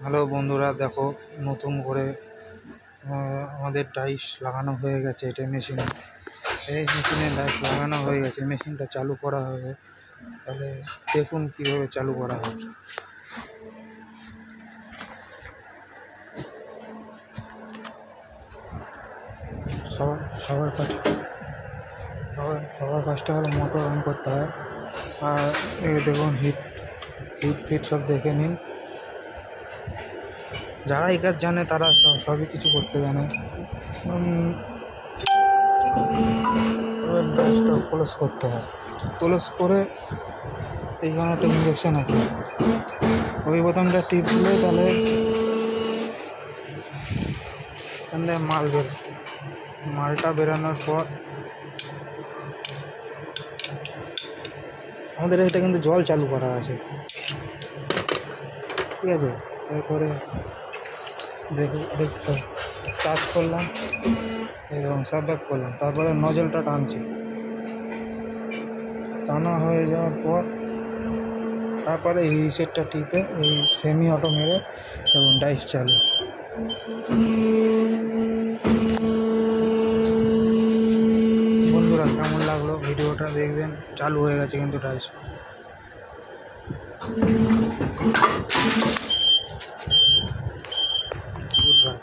Hello বন্ধুরা, দেখো নতুন করে আমাদের ডাইস লাগানো হয়ে গেছে। এটা মেশিনে, এই মেশিনে ডাইস লাগানো হয়ে গেছে। মেশিনটা চালু করা হবে, তাহলে দেখুন কীভাবে চালু করা হবে। সবার ফার্স্টে হলো মোটর অন করতে হয়। আর দেখুন হিট ফিট সব দেখে নিন। যারা এই কাজ জানে তারা সবই কিছু করতে জানে। গ্যাসটা ক্লোজ করতে হয়। ক্লোজ করে এইখানে একটা ইঞ্জেকশন আছে, ওই বোতামটা টিপ দিলে তাহলে এখান থেকে মালটা বেরানোর পর আমাদের এটা কিন্তু জল চালু করা আছে, ঠিক আছে। এরপরে দেখতে চার্জ করলাম, এরকম সব ব্যাক করলাম, তারপরে নজলটা টানছি। টানা হয়ে যাওয়ার পর তারপরে এই রিসেটটা টিপে এই সেমি অটো মেরে এবং ডাইস চালু। বন্ধুরা, কেমন লাগলো ভিডিওটা দেখবেন। চালু হয়ে গেছে কিন্তু ডাইস।